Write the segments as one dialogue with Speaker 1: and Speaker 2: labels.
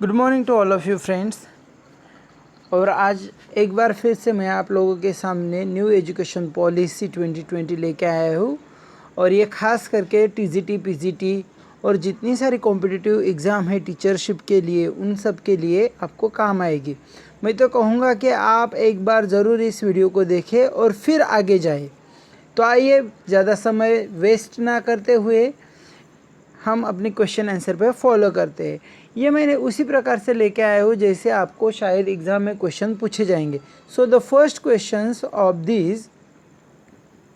Speaker 1: Good morning to all of you friends. और आज एक बार फिर से मैं आप लोगों के सामने न्यू एजुकेशन पॉलिसी 2020 लेके आया हूँ। और ये ख़ास करके टीजीटी, पीजीटी और जितनी सारी कॉम्पिटिटिव एग्ज़ाम है टीचरशिप के लिए, उन सब के लिए आपको काम आएगी। मैं तो कहूँगा कि आप एक बार ज़रूर इस वीडियो को देखें और फिर आगे जाए। तो आइए ज़्यादा समय वेस्ट ना करते हुए हम अपनी क्वेश्चन आंसर पे फॉलो करते हैं। ये मैंने उसी प्रकार से लेके आया हूँ जैसे आपको शायद एग्ज़ाम में क्वेश्चन पूछे जाएंगे। So the first questions of this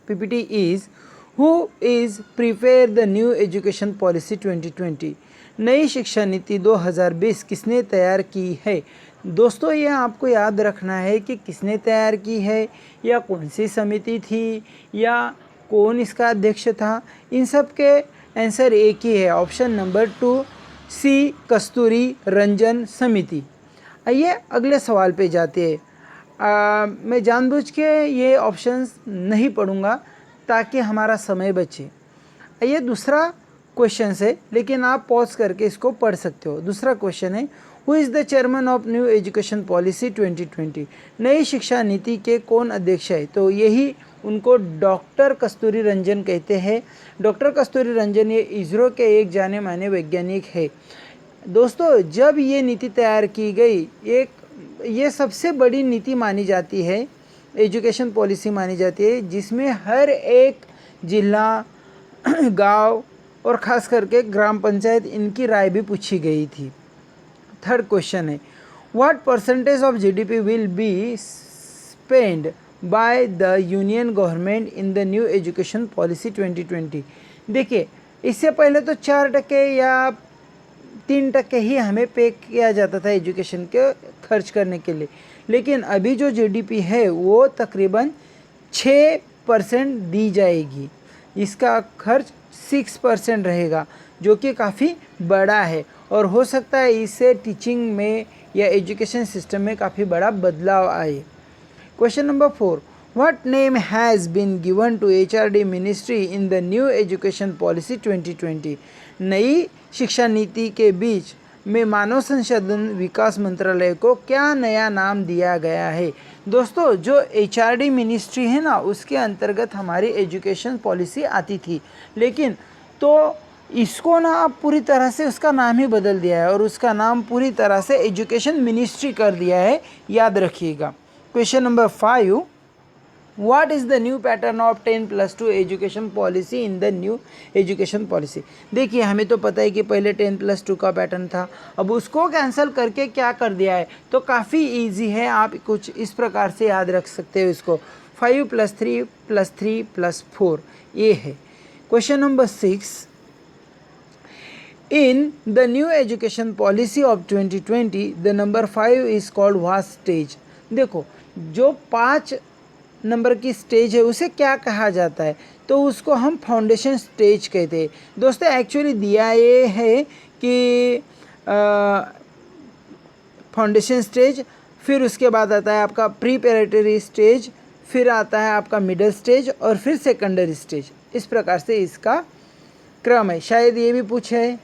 Speaker 1: PPT is who is prepare the new education policy 2020। नई शिक्षा नीति 2020 किसने तैयार की है। दोस्तों, ये आपको याद रखना है कि किसने तैयार की है, या कौन सी समिति थी, या कौन इसका अध्यक्ष था। इन सब के आंसर एक ही है, ऑप्शन नंबर 2 सी कस्तूरी रंजन समिति। आइए अगले सवाल पे जाते हैं। मैं जानबूझ के ये ऑप्शंस नहीं पढ़ूंगा ताकि हमारा समय बचे। आइए दूसरा क्वेश्चन है, लेकिन आप पॉज करके इसको पढ़ सकते हो। दूसरा क्वेश्चन है, who is the chairman of new education policy 2020। नई शिक्षा नीति के कौन अध्यक्ष है। तो यही उनको डॉक्टर कस्तूरी रंजन कहते हैं। डॉक्टर कस्तूरी रंजन ये इसरो के एक जाने माने वैज्ञानिक है। दोस्तों, जब ये नीति तैयार की गई, ये सबसे बड़ी नीति मानी जाती है, एजुकेशन पॉलिसी मानी जाती है, जिसमें हर एक जिला, गांव और ख़ास करके ग्राम पंचायत, इनकी राय भी पूछी गई थी। थर्ड क्वेश्चन है, what percentage of GDP will be spend by the union government in the new education policy 2020। देखिए, इससे पहले तो 4% या 3% ही हमें पे किया जाता था एजुकेशन के खर्च करने के लिए, लेकिन अभी जो जीडीपी है वो तकरीबन 6% दी जाएगी। इसका खर्च 6% रहेगा, जो कि काफ़ी बड़ा है, और हो सकता है इससे टीचिंग में या एजुकेशन सिस्टम में काफ़ी बड़ा बदलाव आए। Question number 4, what name has been given to HRD ministry in the new education policy 2020। नई शिक्षा नीति के बीच में मानव संसाधन विकास मंत्रालय को क्या नया नाम दिया गया है। दोस्तों, जो एचआरडी मिनिस्ट्री है ना, उसके अंतर्गत हमारी एजुकेशन पॉलिसी आती थी, लेकिन तो इसको ना अब पूरी तरह से उसका नाम ही बदल दिया है और उसका नाम पूरी तरह से एजुकेशन मिनिस्ट्री कर दिया है, याद रखिएगा। Question number 5, what is the new pattern of 10+2 education policy in the new education policy. देखिए, हमें तो पता है कि पहले 10+2 का पैटर्न था, अब उसको कैंसिल करके क्या कर दिया है। तो काफ़ी इजी है, आप कुछ इस प्रकार से याद रख सकते हो इसको, 5 + 3 + 3 + 4, ये है। Question number 6, in the new education policy of 2020 the number 5 is called what stage। देखो, जो 5 नंबर की स्टेज है उसे क्या कहा जाता है, तो उसको हम फाउंडेशन स्टेज कहते हैं। दोस्तों, एक्चुअली दिया ये है कि फाउंडेशन स्टेज, फिर उसके बाद आता है आपका प्रीपैरेटरी स्टेज, फिर आता है आपका मिडिल स्टेज, और फिर सेकेंडरी स्टेज। इस प्रकार से इसका क्रम है। शायद ये भी पूछे है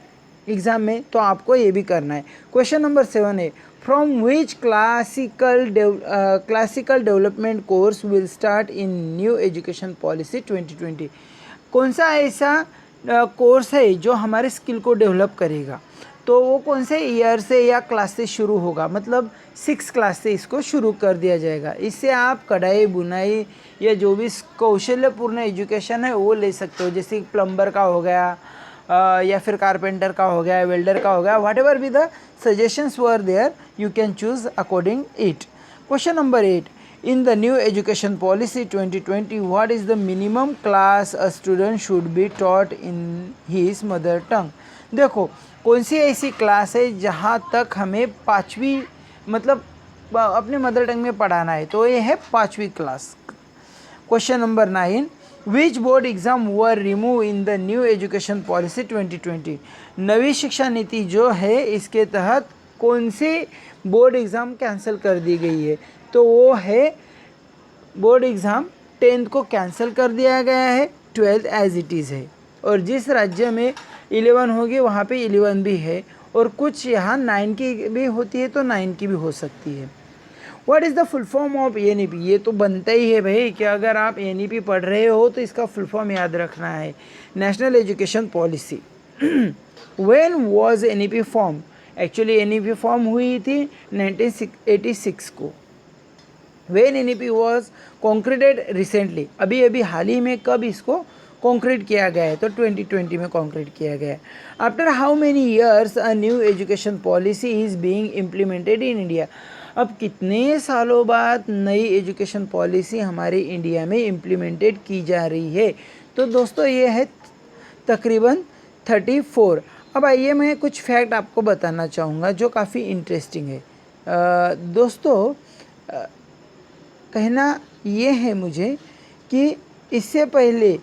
Speaker 1: एग्ज़ाम में, तो आपको ये भी करना है। क्वेश्चन नंबर 7 है, from which classical development course will start in new education policy 2020। कौन सा ऐसा कोर्स है जो हमारे स्किल को डेवलप करेगा। तो वो कौन से ईयर से या क्लास से शुरू होगा, मतलब 6 क्लास से इसको शुरू कर दिया जाएगा। इससे आप कढ़ाई, बुनाई या जो भी कौशल्यपूर्ण एजुकेशन है वो ले सकते हो, जैसे प्लम्बर का हो गया, या फिर कारपेंटर का हो गया, वेल्डर का हो गया, whatever be the suggestions were there, you can choose according it. Question number 8, in the new education policy 2020 what is the minimum class a student should be taught in his mother tongue. देखो, कौन सी ऐसी class है जहाँ तक हमें 5वीं मतलब अपने मदर टंग में पढ़ाना है, तो ये है 5वीं class. Question number 9, which board exam were remove in the new education policy 2020। नवी शिक्षा नीति जो है, इसके तहत कौन सी बोर्ड एग्ज़ाम कैंसिल कर दी गई है, तो वो है बोर्ड एग्ज़ाम 10th को कैंसिल कर दिया गया है, 12th एज इट इज़ है, और जिस राज्य में 11 होगी वहाँ पे 11 भी है, और कुछ यहाँ 9 की भी होती है तो 9 की भी हो सकती है। What is the full form of NEP? ये तो बनता ही है भाई कि अगर आप NEP पढ़ रहे हो तो इसका फुल फॉर्म याद रखना है, national education policy. When was NEP form? Actually NEP form हुई थी 1986 को। When NEP was concreted recently? अभी अभी हाल ही में कब इसको कॉन्क्रीट किया गया है? तो 2020 में कॉन्क्रीट किया गया है। After how many years a new education policy is being implemented in India? अब कितने सालों बाद नई एजुकेशन पॉलिसी हमारे इंडिया में इम्प्लीमेंटेड की जा रही है? तो दोस्तों ये है तकरीबन 34। अब आइए मैं कुछ फैक्ट आपको बताना चाहूँगा जो काफ़ी इंटरेस्टिंग है। दोस्तों कहना ये है मुझे कि इससे पहले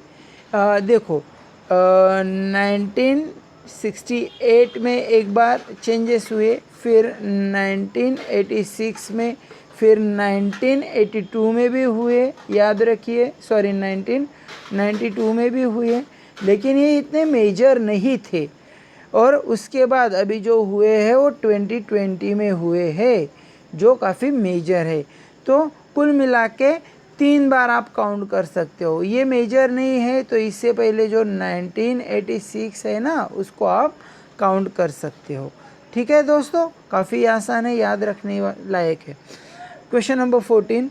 Speaker 1: देखो 1968 में एक बार चेंजेस हुए, फिर 1986 में, फिर 1982 में भी हुए, याद रखिए, सॉरी 1992 में भी हुए, लेकिन ये इतने मेजर नहीं थे। और उसके बाद अभी जो हुए हैं वो 2020 में हुए हैं जो काफ़ी मेजर है। तो कुल मिला के 3 बार आप काउंट कर सकते हो। ये मेजर नहीं है तो इससे पहले जो 1986 है ना उसको आप काउंट कर सकते हो। ठीक है दोस्तों, काफ़ी आसान है, याद रखने लायक है। Question number 14,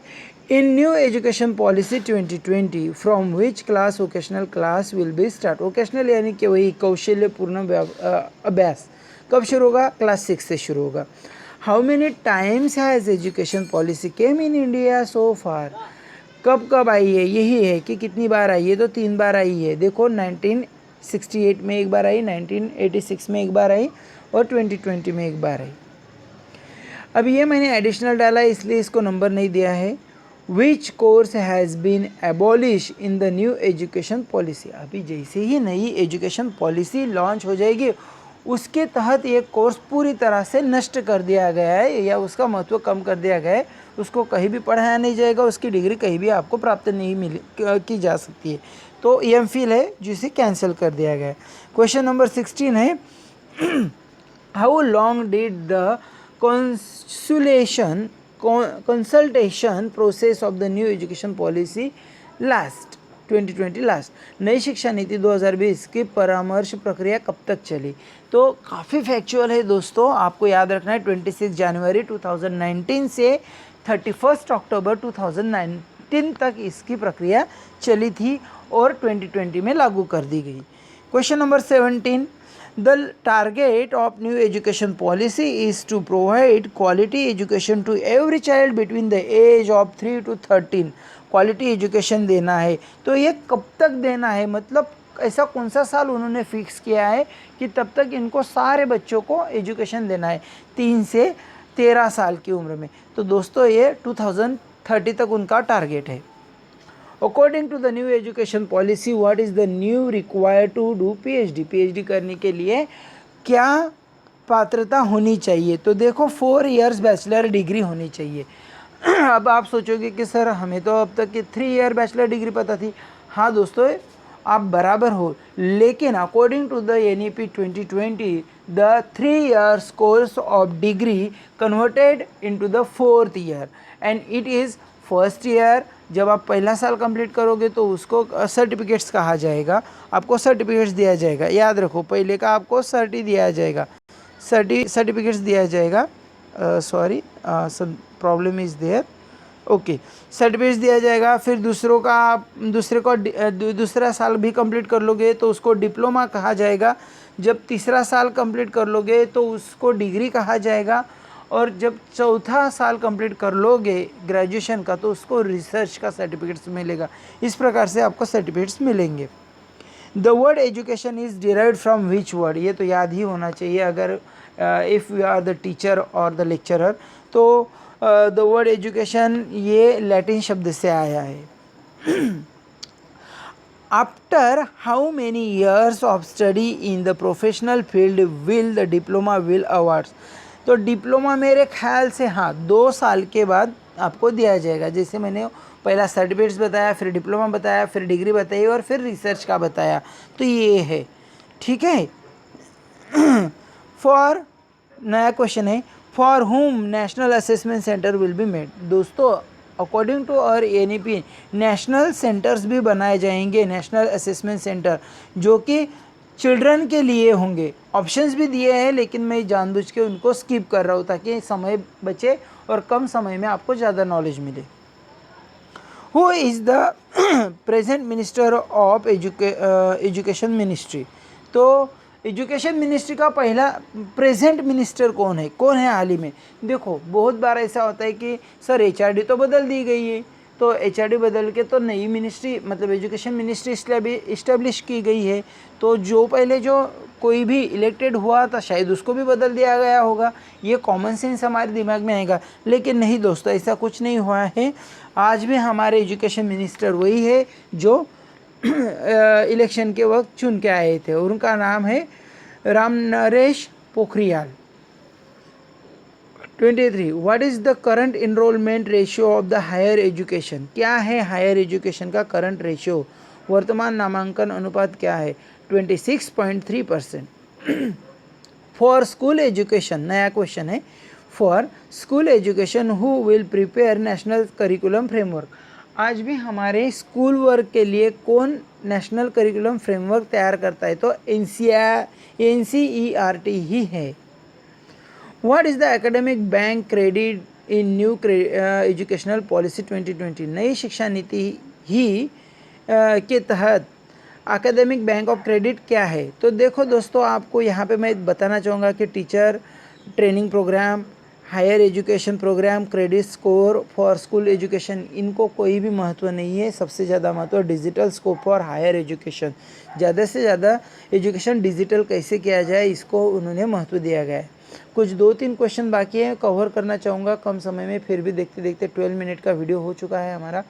Speaker 1: in new education policy 2020 from which class vocational class will be start? Vocational यानी कि वही कौशल्यपूर्ण अभ्यास कब शुरू होगा? क्लास 6 से शुरू होगा। How many times has education policy came in India so far? कब कब आई है? यही है कि कितनी बार आई है, तो 3 बार आई है। देखो 1968 में एक बार आई, 1986 में एक बार आई और 2020 में एक बार आई। अब ये मैंने एडिशनल डाला इसलिए इसको नंबर नहीं दिया है। Which course has been abolish in the new education policy? अभी जैसे ही नई एजुकेशन पॉलिसी लॉन्च हो जाएगी उसके तहत ये कोर्स पूरी तरह से नष्ट कर दिया गया है या उसका महत्व कम कर दिया गया है। उसको कहीं भी पढ़ाया नहीं जाएगा, उसकी डिग्री कहीं भी आपको प्राप्त नहीं की जा सकती है। तो MPhil है जिसे कैंसिल कर दिया गया है। क्वेश्चन नंबर 16 है, how long did the consultation process of the new education policy last? 2020 last. नई शिक्षा नीति 2020 की परामर्श प्रक्रिया कब तक चली? तो काफ़ी फैक्चुअल है दोस्तों, आपको याद रखना है 26 जनवरी 2019 से 31 अक्टूबर 2019 तक इसकी प्रक्रिया चली थी और 2020 में लागू कर दी गई। Question number 17, the target of new education policy is to provide quality education to every child between the age of 3 to 13। Quality education देना है, तो ये कब तक देना है? मतलब ऐसा कौन सा साल उन्होंने फिक्स किया है कि तब तक इनको सारे बच्चों को एजुकेशन देना है 3 से 13 साल की उम्र में? तो दोस्तों ये 2030 तक उनका टारगेट है। According to the new education policy what is the new required to do PhD? PhD करने के लिए क्या पात्रता होनी चाहिए? तो देखो 4 इयर्स बैचलर डिग्री होनी चाहिए। अब आप सोचोगे कि सर हमें तो अब तक की 3 ईयर बैचलर डिग्री पता थी। हाँ दोस्तों, आप बराबर हो, लेकिन according to the NEP 2020 the 3 years course of degree converted into the 4th year and it is first year. जब आप पहला साल कंप्लीट करोगे तो उसको सर्टिफिकेट्स कहा जाएगा, आपको सर्टिफिकेट्स दिया जाएगा। याद रखो, पहले का आपको सर्टी दिया जाएगा, सर्टिफिकेट्स दिया जाएगा। Sorry, some problem is there. Okay, certificates दिया जाएगा। फिर दूसरा साल भी कंप्लीट कर लोगे तो उसको डिप्लोमा कहा जाएगा। जब तीसरा साल कंप्लीट कर लोगे तो उसको डिग्री कहा जाएगा। और जब चौथा साल कंप्लीट कर लोगे ग्रेजुएशन का तो उसको रिसर्च का सर्टिफिकेट्स मिलेगा। इस प्रकार से आपको सर्टिफिकेट्स मिलेंगे। The word education is derived from which word? ये तो याद ही होना चाहिए अगर if you are the teacher और द लेक्चरर। तो द वर्ड एजुकेशन ये लैटिन शब्द से आया है। After how many years of study in the professional field will the diploma will awards? तो डिप्लोमा मेरे ख्याल से हाँ 2 साल के बाद आपको दिया जाएगा। जैसे मैंने पहला सर्टिफिकेट्स बताया, फिर डिप्लोमा बताया, फिर डिग्री बताई और फिर रिसर्च का बताया। तो ये है, ठीक है। फॉर नया क्वेश्चन है, फॉर हुम national assessment centre will be made. दोस्तों अकॉर्डिंग टू और एनईपी नेशनल सेंटर्स भी बनाए जाएंगे, नेशनल असेसमेंट सेंटर, जो कि चिल्ड्रन के लिए होंगे। ऑप्शंस भी दिए हैं लेकिन मैं जानबूझ के उनको स्किप कर रहा हूँ ताकि समय बचे और कम समय में आपको ज़्यादा नॉलेज मिले। Who is the present minister of education ministry. तो एजुकेशन मिनिस्ट्री का पहला प्रेजेंट मिनिस्टर कौन है हाल ही में। देखो बहुत बार ऐसा होता है कि सर एचआरडी तो बदल दी गई है, तो एचआरडी बदल के तो नई मिनिस्ट्री मतलब एजुकेशन मिनिस्ट्री इस्टेब्लिश की गई है, तो जो पहले जो कोई भी इलेक्टेड हुआ था शायद उसको भी बदल दिया गया होगा। ये कॉमन सेंस हमारे दिमाग में आएगा, लेकिन नहीं दोस्तों, ऐसा कुछ नहीं हुआ है। आज भी हमारे एजुकेशन मिनिस्टर वही है जो इलेक्शन के वक्त चुन के आए थे, और उनका नाम है Ramnaresh Pokhriyal. 23 what is the current enrolment ratio of the higher education. क्या है हायर एजुकेशन का करंट रेशियो, वर्तमान नामांकन अनुपात क्या है। 26.3%। फॉर स्कूल एजुकेशन, नया क्वेश्चन है, for school education who will prepare national curriculum framework. आज भी हमारे स्कूल वर्क के लिए कौन नेशनल करिकुलम फ्रेमवर्क तैयार करता है, तो NCERT ही है। What is the academic bank credit in new educational policy 2020। नई शिक्षा नीति ही के तहत एकेडमिक बैंक ऑफ क्रेडिट क्या है। तो देखो दोस्तों, आपको यहाँ पे मैं बताना चाहूँगा कि teacher training programme, higher education programme, credit score for school education, इनको कोई भी महत्व नहीं है। सबसे ज़्यादा महत्व digital scope for higher education, ज़्यादा से ज़्यादा एजुकेशन डिजिटल कैसे किया जाए इसको उन्होंने महत्व दिया गया है। कुछ 2-3 क्वेश्चन बाकी है, कवर करना चाहूँगा कम समय में, फिर भी देखते देखते 12 मिनट का वीडियो हो चुका है हमारा।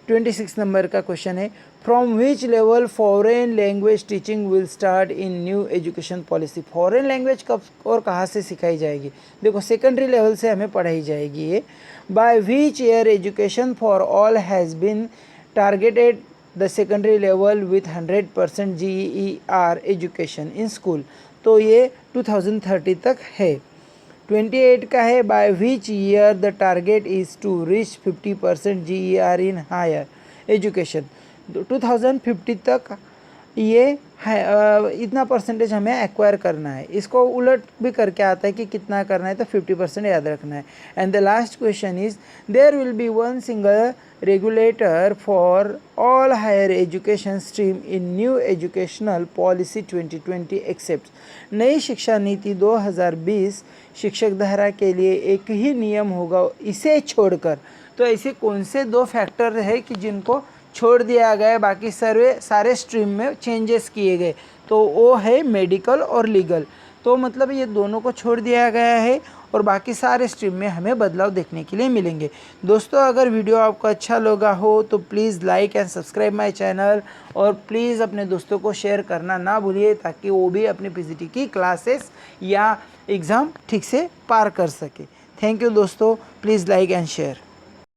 Speaker 1: 26 नंबर का क्वेश्चन है, from which level foreign language teaching will start in new education policy. Foreign language कब और कहाँ से सिखाई जाएगी। देखो सेकेंडरी लेवल से हमें पढ़ाई जाएगी ये। By which year education for all has been targeted the secondary level with 100% GER education in school. तो ये 2030 तक है। 28 का है, by which year the target is to reach 50% GER in higher education. 2050 तक ये इतना परसेंटेज हमें एक्वायर करना है। इसको उलट भी करके आता है कि कितना करना है, तो 50% याद रखना है। And the last question is, there will be one single regulator for all higher education stream in new educational policy 2020 except. नई शिक्षा नीति 2020 शिक्षक धारा के लिए एक ही नियम होगा, इसे छोड़कर। तो ऐसे कौन से 2 फैक्टर है कि जिनको छोड़ दिया गया, बाकी सारे स्ट्रीम में चेंजेस किए गए, तो वो है मेडिकल और लीगल। तो मतलब ये दोनों को छोड़ दिया गया है और बाकी सारे स्ट्रीम में हमें बदलाव देखने के लिए मिलेंगे। दोस्तों अगर वीडियो आपको अच्छा लगा हो तो please like and subscribe my channel, और प्लीज़ अपने दोस्तों को शेयर करना ना भूलिए ताकि वो भी अपनी PGT की क्लासेस या एग्ज़ाम ठीक से पार कर सके। थैंक यू दोस्तों, प्लीज़ लाइक एंड शेयर।